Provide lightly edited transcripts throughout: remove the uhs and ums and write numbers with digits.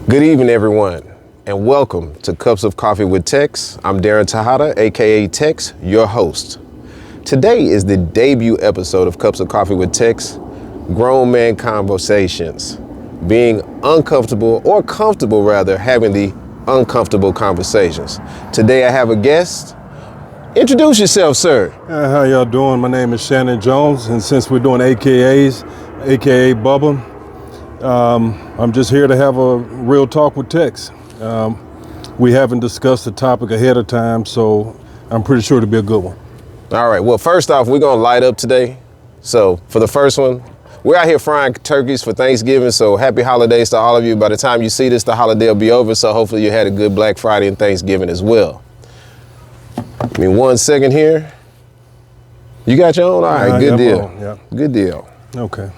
Good evening, everyone, and welcome to Cups of Coffee with Tex. I'm Darren Tejada, aka Tex, your host. Today is the debut episode of Cups of Coffee with Tex, Grown Man Conversations, being uncomfortable or comfortable rather, having the uncomfortable conversations. Today I have a guest. Introduce yourself, sir. How y'all doing? My name is Shannon Jones, and since we're doing AKAs, aka Bubba, I'm just here to have a real talk with Tex. We haven't discussed the topic ahead of time, so I'm pretty sure it'll be a good one. All right, well, first off, we're gonna light up today. So for the first one, we're out here frying turkeys for Thanksgiving, so happy holidays to all of you. By the time you see this, the holiday will be over, so hopefully you had a good Black Friday and Thanksgiving as well. Give me 1 second here. You got your own? All right, good deal. Yeah. Good deal. Okay.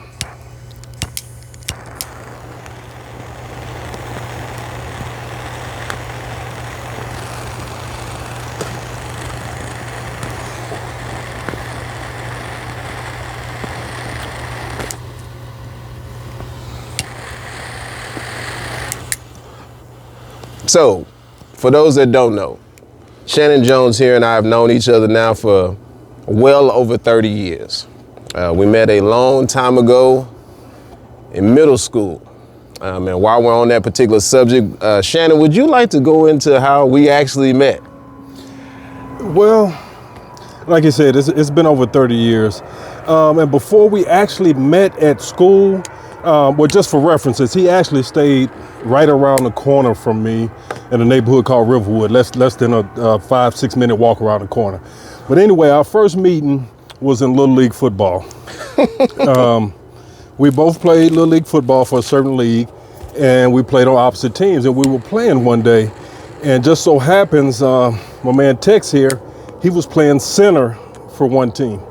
So, for those that don't know, Shannon Jones here and I have known each other now for well over 30 years. We met a long time ago in middle school. And while we're on that particular subject, Shannon, would you like to go into how we actually met? Well, like you said, it's been over 30 years. And before we actually met at school, well, just for references, he actually stayed right around the corner from me in a neighborhood called Riverwood, less than a 5-6 minute walk around the corner. But anyway, our first meeting was in Little League football. We both played Little League football for a certain league, and we played on opposite teams, and we were playing one day. And just so happens, my man Tex here, he was playing center for one team.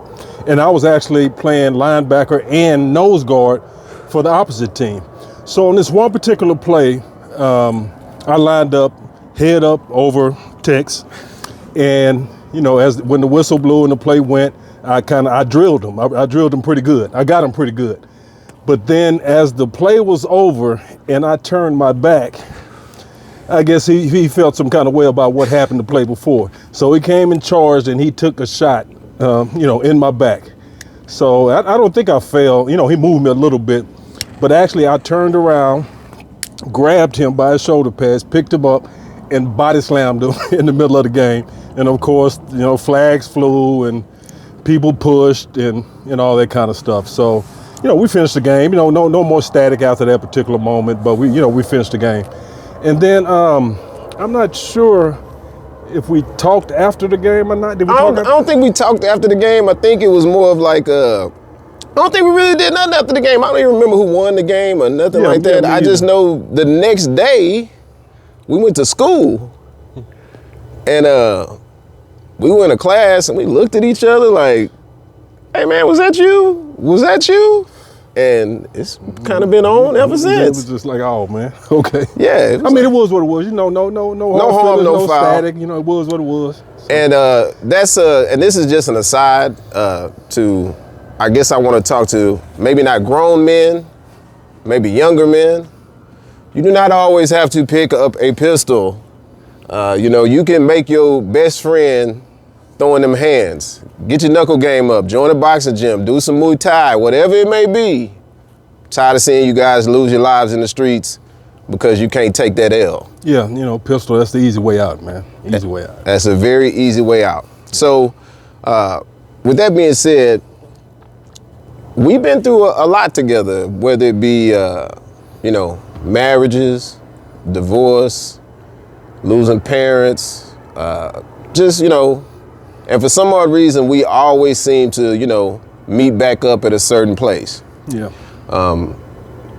And I was actually playing linebacker and nose guard for the opposite team. So on this one particular play, I lined up, head up over Tex, and you know, when the whistle blew and the play went, I drilled him. I drilled him pretty good. I got him pretty good. But then as the play was over and I turned my back, I guess he felt some kind of way about what happened the play before. So he came and charged and he took a shot, in my back. So I don't think I fell. You know, he moved me a little bit, but actually I turned around, grabbed him by his shoulder pads, picked him up, and body slammed him in the middle of the game. And of course, you know, flags flew and people pushed and all that kind of stuff. So, you know, we finished the game. You know, no more static after that particular moment, but we finished the game. And then I'm not sure if we talked after the game or not. Did we I don't think we talked after the game. I think it was more of like I don't think we really did nothing after the game. I don't even remember who won the game or nothing like that. I just know the next day we went to school and we went to class and we looked at each other like, hey man, was that you? Was that you? And it's kind of been on ever since. Yeah, it was just like, oh man, okay. Yeah. It was what it was. You know, no harm, no foul. Static. You know, it was what it was. So. And and this is just an aside to, I guess I want to talk to maybe not grown men, maybe younger men. You do not always have to pick up a pistol. You can make your best friend throwing them hands. Get your knuckle game up, join a boxing gym, do some Muay Thai, whatever it may be. Tired of seeing you guys lose your lives in the streets because you can't take that L. Yeah, pistol, that's the easy way out, man. Easy way out. That's a very easy way out. So, with that being said, we've been through a lot together, whether it be, marriages, divorce, losing parents, and for some odd reason, we always seem to, meet back up at a certain place. Yeah.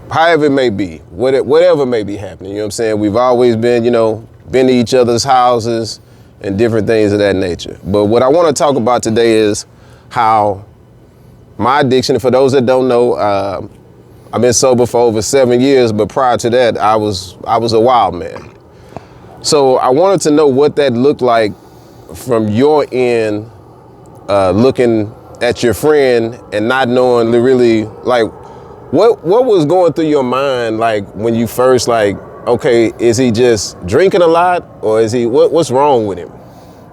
However it may be, whatever may be happening, you know what I'm saying? We've always been, been to each other's houses and different things of that nature. But what I want to talk about today is how my addiction, for those that don't know, I've been sober for over 7 years, but prior to that, I was a wild man. So I wanted to know what that looked like from your end, looking at your friend and not knowing really, like, what was going through your mind, like, when you first, like, okay, is he just drinking a lot, or is he what's wrong with him?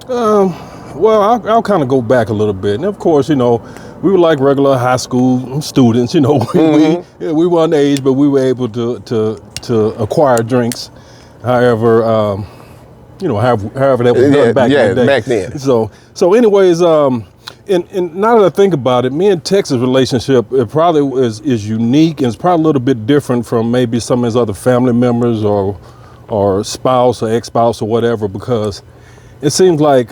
Well, I'll kind of go back a little bit. And of course, we were like regular high school students. We weren't age, but we were able to acquire drinks. However, however that was done back in the day. Back then. So anyways, and now that I think about it, me and Tex's relationship, it probably is unique, and it's probably a little bit different from maybe some of his other family members or spouse or ex-spouse or whatever, because it seems like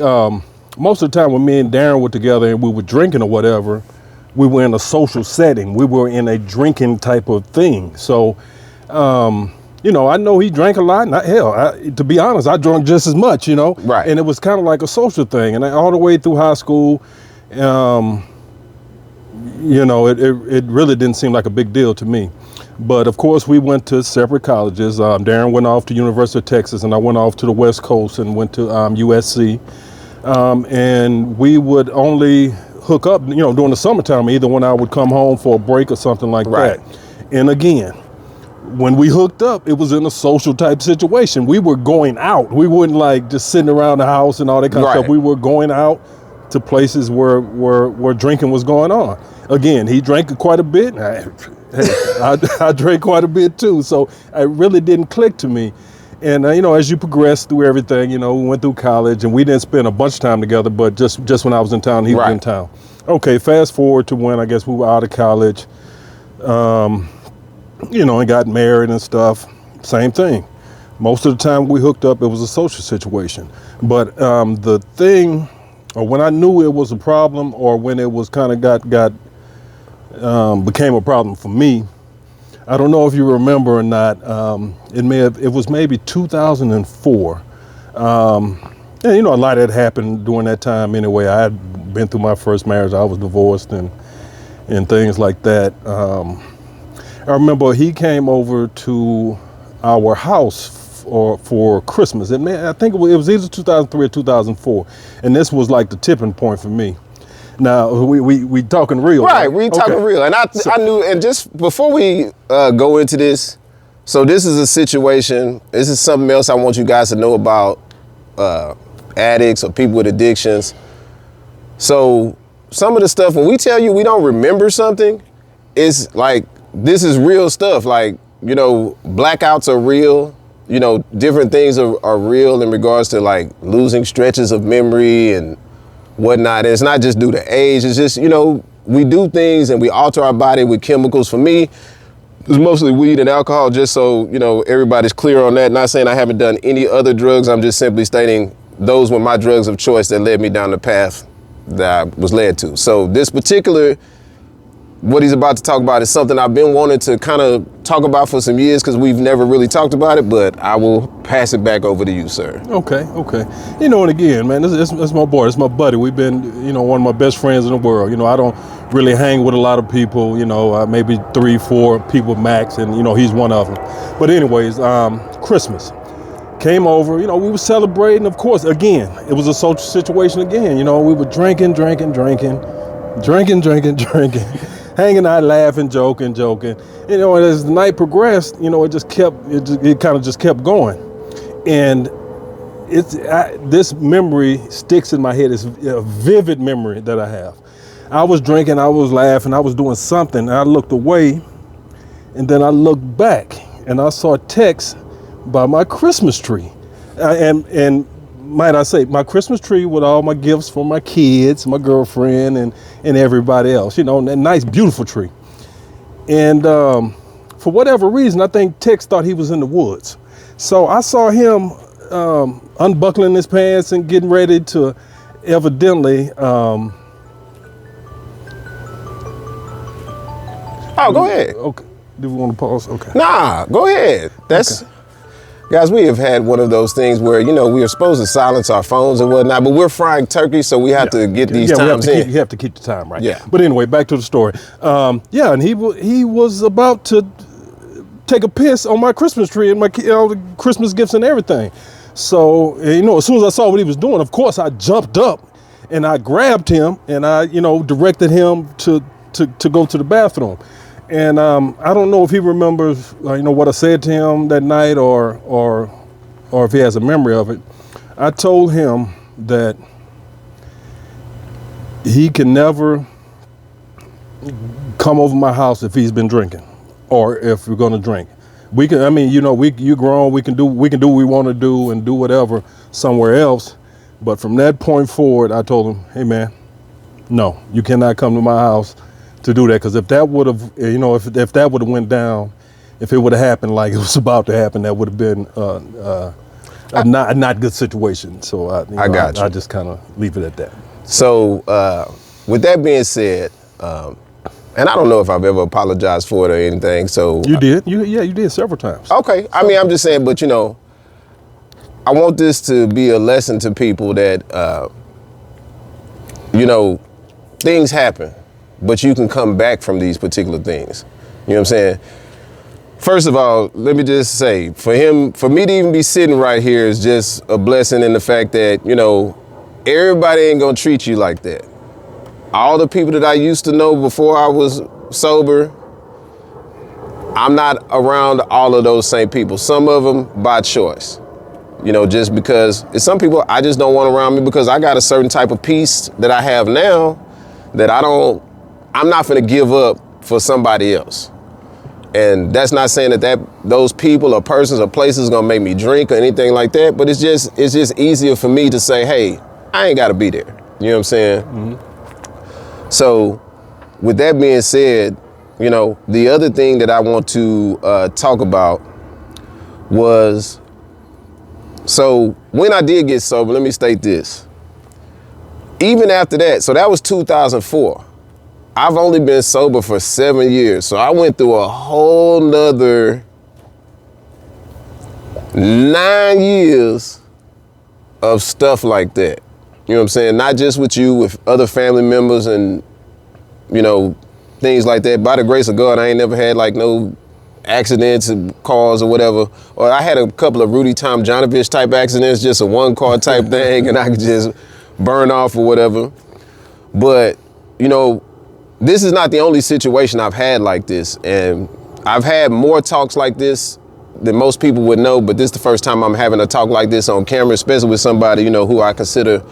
most of the time when me and Darren were together and we were drinking or whatever, we were in a social setting. We were in a drinking type of thing. So, I know he drank a lot. And to be honest, I drank just as much, Right. And it was kind of like a social thing. And all the way through high school, it really didn't seem like a big deal to me. But of course, we went to separate colleges. Darren went off to University of Texas, and I went off to the West Coast and went to USC. And we would only hook up, during the summertime, either when I would come home for a break or something like Right. that. And again, when we hooked up, it was in a social type situation. We were going out. We weren't like just sitting around the house and all that kind of Right. stuff. We were going out to places where drinking was going on. Again, he drank quite a bit. I drank quite a bit too. So it really didn't click to me. And, as you progress through everything, we went through college, and we didn't spend a bunch of time together, but just when I was in town, he was in town. Okay, fast forward to when I guess we were out of college, and got married and stuff. Same thing. Most of the time we hooked up, it was a social situation. But the thing, or when I knew it was a problem, or when it was kind of became a problem for me, I don't know if you remember or not. It was maybe 2004. And a lot had happened during that time anyway. I had been through my first marriage. I was divorced and things like that. I remember he came over to our house for Christmas. I think it was either 2003 or 2004. And this was like the tipping point for me. Now, we talking real. Right, we talking real. And I knew, and just before we go into this, so this is a situation, this is something else I want you guys to know about addicts or people with addictions. So some of the stuff, when we tell you we don't remember something, it's like, this is real stuff. Like, blackouts are real. Different things are real in regards to like losing stretches of memory and whatnot. And it's not just due to age. It's just, we do things and we alter our body with chemicals. For me, it's mostly weed and alcohol, just so, everybody's clear on that. Not saying I haven't done any other drugs. I'm just simply stating those were my drugs of choice that led me down the path that I was led to. So this particular, what he's about to talk about is something I've been wanting to kind of talk about for some years, because we've never really talked about it, but I will pass it back over to you, sir. Okay. And again, man, it's my boy, it's my buddy. We've been, one of my best friends in the world. I don't really hang with a lot of people, maybe 3-4 people max, and, he's one of them. But anyways, Christmas. Came over, we were celebrating, of course. Again, it was a social situation again. We were drinking, hanging out, laughing, joking. And as the night progressed, it kind of just kept going. And this memory sticks in my head. It's a vivid memory that I have. I was drinking, I was laughing, I was doing something, and I looked away, and then I looked back, and I saw Tex by my Christmas tree. And might I say, my Christmas tree with all my gifts for my kids, my girlfriend, and everybody else, a nice, beautiful tree. And for whatever reason, I think Tex thought he was in the woods. So I saw him unbuckling his pants and getting ready to evidently... Oh, go ahead. Okay. Do we want to pause? Okay. Nah, go ahead. Guys, we have had one of those things where, we are supposed to silence our phones and whatnot, but we're frying turkey, so we have to get these times in. You have to keep the time right. Yeah. But anyway, back to the story. And he was about to take a piss on my Christmas tree and my the Christmas gifts and everything. So, as soon as I saw what he was doing, of course, I jumped up and I grabbed him and I, directed him to go to the bathroom. And I don't know if he remembers, what I said to him that night, or if he has a memory of it. I told him that he can never come over my house if he's been drinking, or if we're going to drink. We can. I mean, you grown. We can do what we want to do and do whatever somewhere else. But from that point forward, I told him, hey man, no, you cannot come to my house to do that, because if that would have, if that would have went down, if it would have happened like it was about to happen, that would have been a not good situation. So I got you. I just kind of leave it at that. So with that being said, and I don't know if I've ever apologized for it or anything. So you did, you did several times. Okay, I mean, I'm just saying, but I want this to be a lesson to people that things happen, but you can come back from these particular things. You know what I'm saying? First of all, let me just say, for me to even be sitting right here is just a blessing in the fact that, everybody ain't gonna treat you like that. All the people that I used to know before I was sober, I'm not around all of those same people. Some of them by choice, just because it's some people I just don't want around me, because I got a certain type of peace that I have now that I'm not gonna give up for somebody else. And that's not saying that those people or persons or places gonna make me drink or anything like that, but it's just easier for me to say, hey, I ain't gotta be there. You know what I'm saying? Mm-hmm. So with that being said, the other thing that I want to talk about was, so when I did get sober, let me state this. Even after that, so that was 2004. I've only been sober for 7 years. So I went through a whole nother 9 years of stuff like that. You know what I'm saying? Not just with you, with other family members and, things like that. By the grace of God, I ain't never had like no accidents and cars or whatever. Or I had a couple of Rudy Tomjanovich type accidents, just a one car type thing, and I could just burn off or whatever. But, this is not the only situation I've had like this. And I've had more talks like this than most people would know, but this is the first time I'm having a talk like this on camera, especially with somebody, who I consider,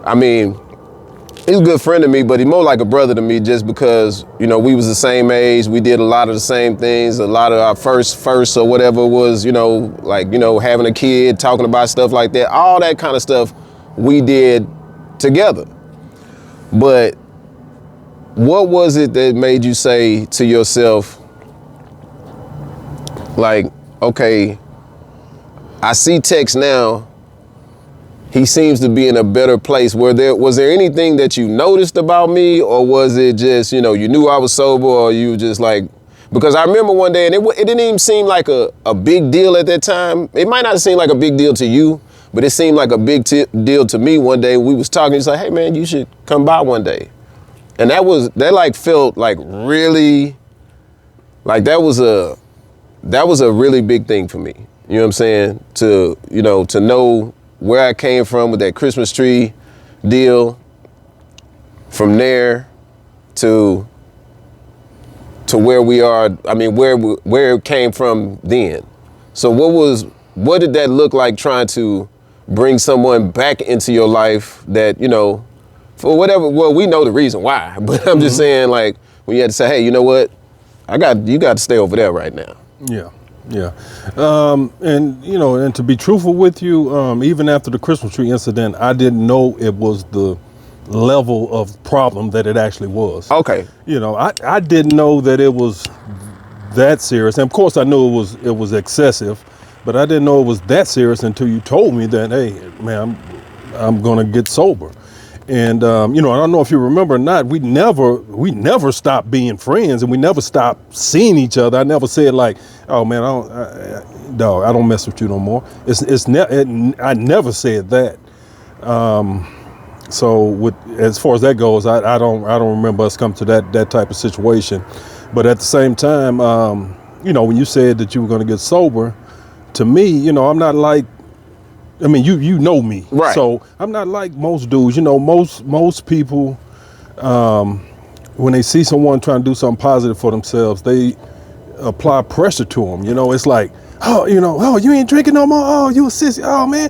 he's a good friend to me, but he's more like a brother to me, just because, we was the same age. We did a lot of the same things. A lot of our first or whatever was, having a kid, talking about stuff like that, all that kind of stuff we did together. But what was it that made you say to yourself, like, okay, I see Tex now, he seems to be in a better place. Was there anything that you noticed about me, or was it just, you knew I was sober, or you just like, because I remember one day, and it didn't even seem like a big deal at that time. It might not seem like a big deal to you, but it seemed like a big deal to me. One day we was talking, he's like, hey man, you should come by one day. And that felt like really, like that was a really big thing for me. You know what I'm saying? To know where I came from with that Christmas tree deal, from there to where we are. Where it came from then. So what did that look like, trying to bring someone back into your life that, for whatever, well, we know the reason why, but I'm just saying, like, when you had to say, hey, you know what? You got to stay over there right now. Yeah. And to be truthful with you, even after the Christmas tree incident, I didn't know it was the level of problem that it actually was. Okay. I didn't know that it was that serious. And of course I knew it was excessive, but I didn't know it was that serious until you told me that, hey, man, I'm going to get sober. And, I don't know if you remember or not, we never stopped being friends, and we never stopped seeing each other. I never said like, oh man, I don't mess with you no more. I never said that. So as far as that goes, I don't remember us coming to that type of situation. But at the same time, when you said that you were going to get sober, to me, I'm not like, you know me, right? So I'm not like most dudes. Most people when they see someone trying to do something positive for themselves, they apply pressure to them. You know, it's like, oh, you ain't drinking no more. Oh, you a sissy. Oh man,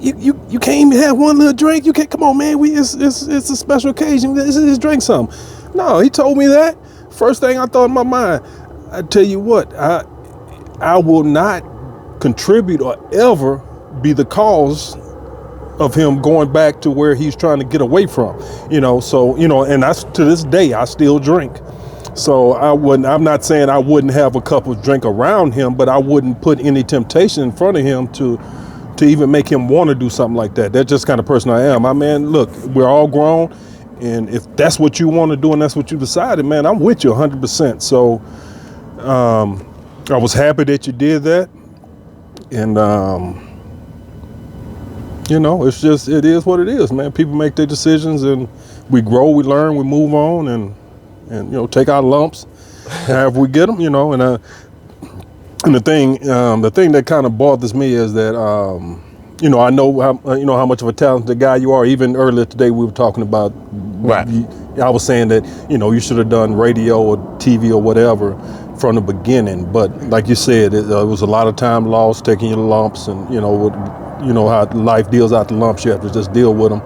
you can't even have one little drink. You can't. Come on, man. It's a special occasion. Let's drink some. No, he told me that. First thing I thought in my mind, I tell you what, I will not contribute or ever be the cause of him going back to where he's trying to get away from. So and to this day I still drink. So I'm not saying I wouldn't have a cup of drink around him, but I wouldn't put any temptation in front of him to even make him want to do something like that. That's just the kind of person I am. Look, we're all grown, and if that's what you want to do and that's what you decided, man, I'm with you 100%. So I was happy that you did that. And it is what it is, man. People make their decisions, and we grow, we learn, we move on, and take our lumps however we get them, and the thing that kind of bothers me is that I know how much of a talented guy you are. Even earlier today we were talking about, right. I was saying that you should have done radio or TV or whatever from the beginning, but like you said, it was a lot of time lost taking your lumps, and how life deals out the lumps. You have to just deal with them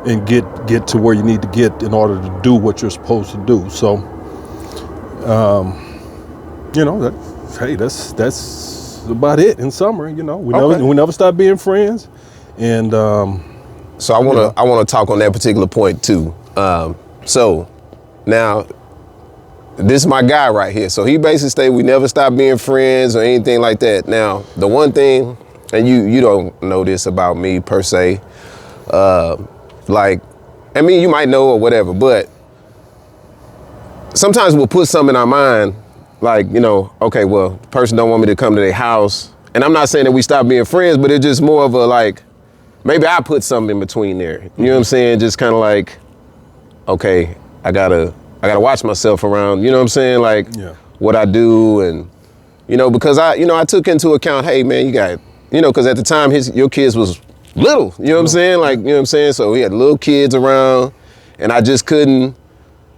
and get to where you need to get in order to do what you're supposed to do. So, that's about it in summary. We never stop being friends, and so I want to talk on that particular point too. So now, this is my guy right here. So he basically stated we never stop being friends or anything like that. Now, the one thing, and you don't know this about me per se, you might know or whatever, but sometimes we'll put something in our mind, like, okay, well, the person don't want me to come to their house. And I'm not saying that we stop being friends, but it's just more of a, like, maybe I put something in between there. You know what I'm saying? Just kind of like, okay, I gotta watch myself around, you know what I'm saying? Like, what I do, and, because I took into account, hey man, you got, because at the time your kids was little, you know what I'm saying? Like, you know what I'm saying? So he had little kids around, and I just couldn't.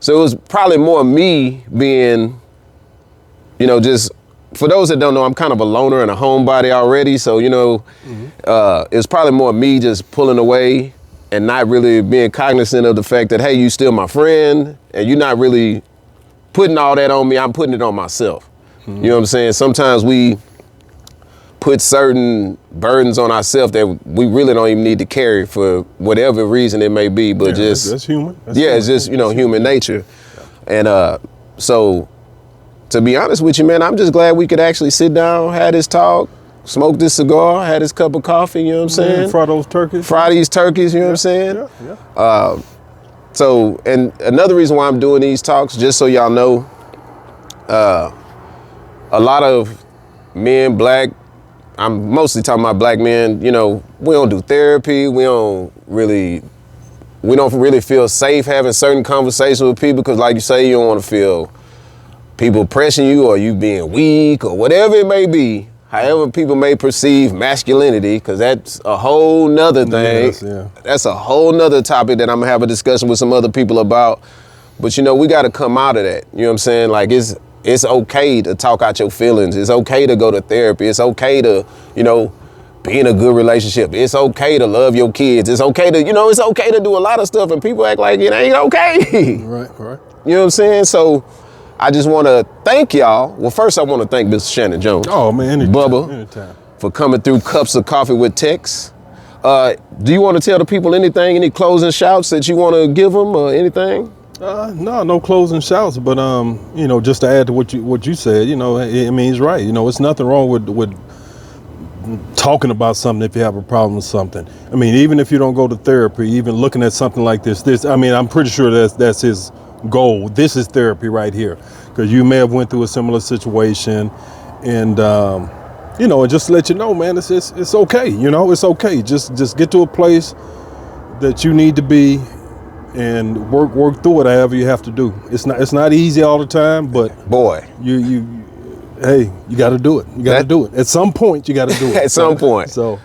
So it was probably more me being, just, for those that don't know, I'm kind of a loner and a homebody already. So, it's probably more me just pulling away and not really being cognizant of the fact that, hey, you still my friend, and you're not really putting all that on me. I'm putting it on myself. You know what I'm saying? Sometimes we put certain burdens on ourselves that we really don't even need to carry for whatever reason it may be, but that's human. It's just, human nature. And so, to be honest with you, man, I'm just glad we could actually sit down, have this talk, smoke this cigar, had this cup of coffee, you know what I'm saying? Fry those turkeys. Fry these turkeys, you know what I'm saying? Yeah. So, and another reason why I'm doing these talks, just so y'all know, a lot of men, I'm mostly talking about black men, we don't do therapy. We don't really feel safe having certain conversations with people because, like you say, you don't want to feel people pressing you or you being weak or whatever it may be. However people may perceive masculinity, because that's a whole nother thing. Yes, yeah. That's a whole nother topic that I'm gonna have a discussion with some other people about. But we gotta come out of that. You know what I'm saying? Like, it's okay to talk out your feelings. It's okay to go to therapy. It's okay to, be in a good relationship. It's okay to love your kids. It's okay to, it's okay to do a lot of stuff, and people act like it ain't okay. Right. You know what I'm saying? So I just want to thank y'all. Well, first I want to thank Mr. Shannon Jones. Oh man, anytime. For coming through Cups of Coffee with Tex. Do you want to tell the people anything, any closing shouts that you want to give them or anything? No closing shouts, but just to add to what you said, he's right. It's nothing wrong with talking about something if you have a problem with something. Even if you don't go to therapy, even looking at something like this, I'm pretty sure that's his goal. This is therapy right here, because you may have went through a similar situation, and and just to let you know, man, it's okay. It's okay. Just get to a place that you need to be and work through it however you have to do. It's not easy all the time, but boy, you got to do it. You got to do it. At some point, you got to do it. At some point. So,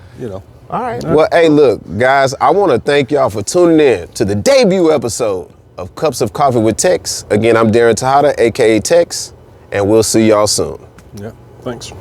All right. Well, hey, look, guys, I want to thank y'all for tuning in to the debut episode of Cups of Coffee with Tex. Again, I'm Darren Tejada, aka Tex, and we'll see y'all soon. Yeah, thanks.